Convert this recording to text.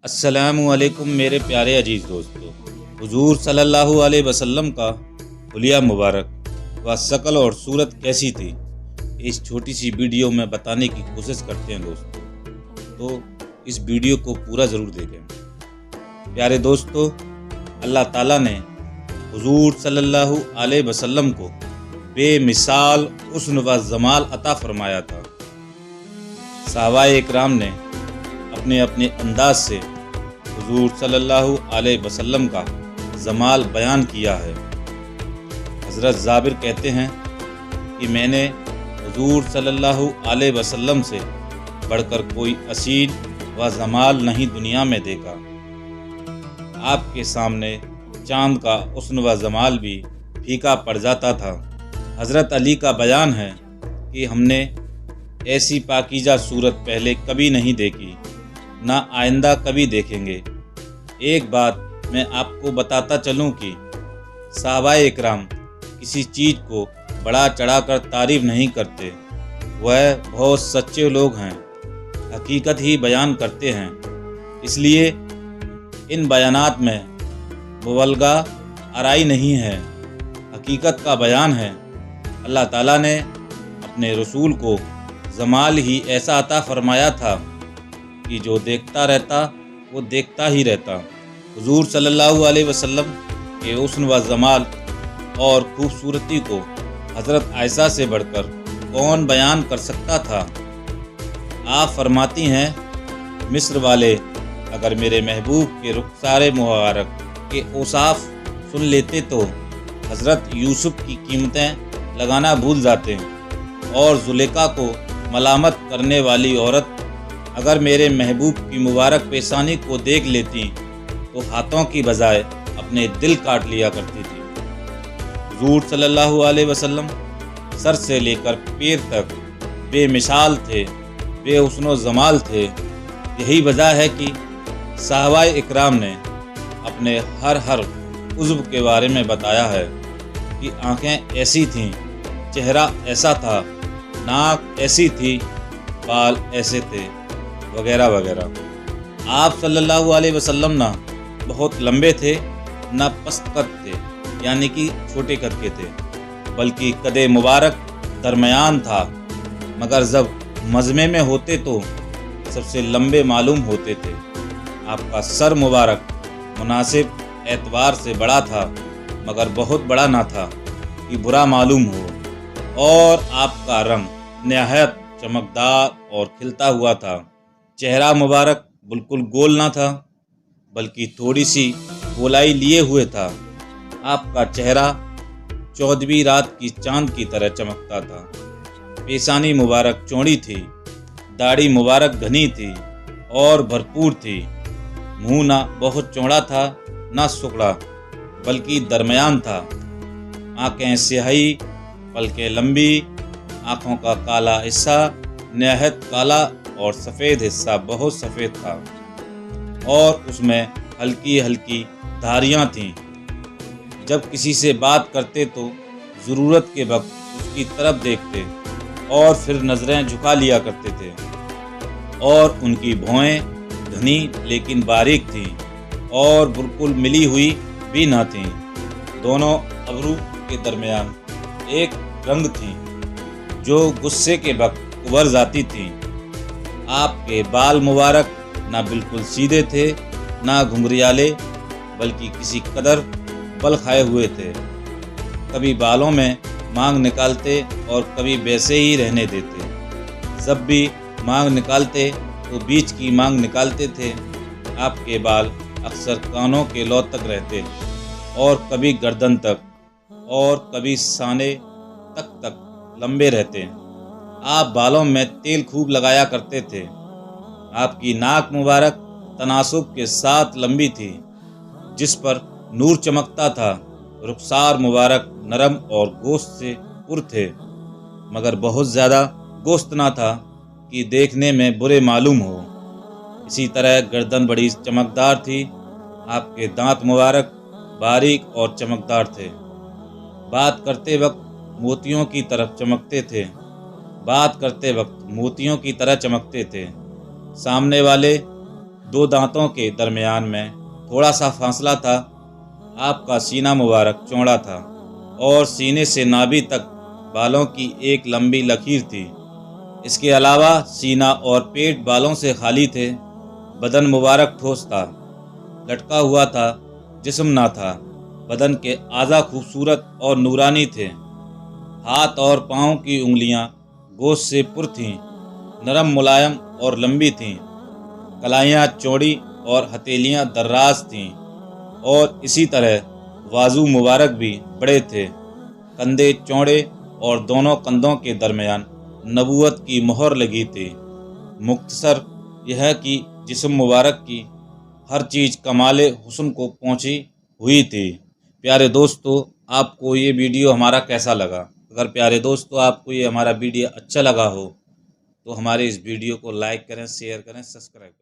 अस्सलामुअलैकुम मेरे प्यारे अजीज़ दोस्तों। हुजूर सल्लल्लाहु अलैहि वसल्लम का हुलिया मुबारक व शक्ल और सूरत कैसी थी, इस छोटी सी वीडियो में बताने की कोशिश करते हैं दोस्तों। तो इस वीडियो को पूरा ज़रूर देखें। प्यारे दोस्तों, अल्लाह ताला ने हुजूर सल्लल्लाहु अलैहि वसल्लम को बेमिसाल हुस्न व जमाल अता फरमाया था। सहाबाए इकराम ने अपने अपने अंदाज से हुजूर सल्लल्लाहु अलैहि वसल्लम का जमाल बयान किया है। हज़रत जाबिर कहते हैं कि मैंने हुजूर सल्लल्लाहु अलैहि वसल्लम से बढ़कर कोई असील व जमाल नहीं दुनिया में देखा। आपके सामने चांद का हुस्न व जमाल भी फीका पड़ जाता था। हज़रत अली का बयान है कि हमने ऐसी पाकीज़ा सूरत पहले कभी नहीं देखी, ना आइंदा कभी देखेंगे। एक बात मैं आपको बताता चलूं कि सहाबाए इकराम किसी चीज़ को बढ़ा चढ़ाकर तारीफ नहीं करते। वह बहुत सच्चे लोग हैं, हकीकत ही बयान करते हैं। इसलिए इन बयानात में मुबलगा आराई नहीं है, हकीकत का बयान है। अल्लाह ताला ने अपने रसूल को जमाल ही ऐसा अता फरमाया था कि जो देखता रहता वो देखता ही रहता। हुजूर सल्लल्लाहु अलैहि वसल्लम के हुस्न व जमाल और खूबसूरती को हज़रत आयशा से बढ़कर कौन बयान कर सकता था। आप फरमाती हैं, मिस्र वाले अगर मेरे महबूब के रुखसारे मुबारक के औसाफ सुन लेते तो हज़रत यूसुफ की कीमतें लगाना भूल जाते और जुलेखा को मलामत करने वाली औरत अगर मेरे महबूब की मुबारक पेशानी को देख लेती तो हाथों की बजाय अपने दिल काट लिया करती थी। हुजूर सल्लल्लाहु अलैहि वसल्लम सर से लेकर पैर तक बेमिसाल थे, बेहुस्न जमाल थे। यही वजह है कि सहाबाए इकराम ने अपने हर उज़्व के बारे में बताया है कि आँखें ऐसी थीं, चेहरा ऐसा था, नाक ऐसी थी, बाल ऐसे थे, वगैरह वगैरह। आप सल्लल्लाहु अलैहि वसल्लम ना बहुत लंबे थे, ना पस्त कद थे यानी कि छोटे कद के थे, बल्कि कदे मुबारक दरमियान था। मगर जब मजमे में होते तो सबसे लंबे मालूम होते थे। आपका सर मुबारक मुनासिब एतबार से बड़ा था, मगर बहुत बड़ा ना था कि बुरा मालूम हो। और आपका रंग नहायत चमकदार और खिलता हुआ था। चेहरा मुबारक बिल्कुल गोल ना था, बल्कि थोड़ी सी गोलाई लिए हुए था। आपका चेहरा 14वीं रात की चांद की तरह चमकता था। पेशानी मुबारक चौड़ी थी, दाढ़ी मुबारक घनी थी और भरपूर थी। मुंह ना बहुत चौड़ा था, ना सुकड़ा, बल्कि दरमियान था। आँखें स्याही, पलकें लंबी, आँखों का काला हिस्सा नहायत काला और सफ़ेद हिस्सा बहुत सफ़ेद था, और उसमें हल्की हल्की धारियाँ थीं। जब किसी से बात करते तो ज़रूरत के वक्त उसकी तरफ देखते और फिर नज़रें झुका लिया करते थे। और उनकी भौहें घनी लेकिन बारीक थीं और बिल्कुल मिली हुई भी ना थीं। दोनों अबरू के दरमियान एक रंग थी जो गुस्से के वक्त उभर जाती थी। आपके बाल मुबारक ना बिल्कुल सीधे थे, ना घुंघरियाले, बल्कि किसी कदर बल खाए हुए थे। कभी बालों में मांग निकालते और कभी वैसे ही रहने देते। जब भी मांग निकालते तो बीच की मांग निकालते थे। आपके बाल अक्सर कानों के लौ तक रहते और कभी गर्दन तक और कभी साने तक लंबे रहते। आप बालों में तेल खूब लगाया करते थे। आपकी नाक मुबारक तनासुब के साथ लंबी थी, जिस पर नूर चमकता था। रुखसार मुबारक नरम और गोश्त से पुर थे, मगर बहुत ज़्यादा गोश्त ना था कि देखने में बुरे मालूम हो। इसी तरह गर्दन बड़ी चमकदार थी। आपके दांत मुबारक बारीक और चमकदार थे। बात करते वक्त मोतियों की तरफ चमकते थे। बात करते वक्त मोतियों की तरह चमकते थे। सामने वाले दो दांतों के दरमियान में थोड़ा सा फासला था। आपका सीना मुबारक चौड़ा था और सीने से नाभि तक बालों की एक लंबी लकीर थी। इसके अलावा सीना और पेट बालों से खाली थे। बदन मुबारक ठोस था, लटका हुआ था, जिस्म ना था। बदन के आज़ा खूबसूरत और नूरानी थे। हाथ और पाँव की उंगलियां गोश्त से पुर थीं, नरम मुलायम और लंबी थीं। कलाइयाँ चौड़ी और हथेलियाँ दर्राज थीं और इसी तरह बाजू मुबारक भी बड़े थे। कंधे चौड़े और दोनों कंधों के दरमियान नबूवत की मोहर लगी थी। मुख्तसर यह कि जिस्म मुबारक की हर चीज़ कमाले हुस्न को पहुँची हुई थी। प्यारे दोस्तों, आपको ये वीडियो हमारा कैसा लगा? अगर प्यारे दोस्तों आपको ये हमारा वीडियो अच्छा लगा हो तो हमारे इस वीडियो को लाइक करें, शेयर करें, सब्सक्राइब करें।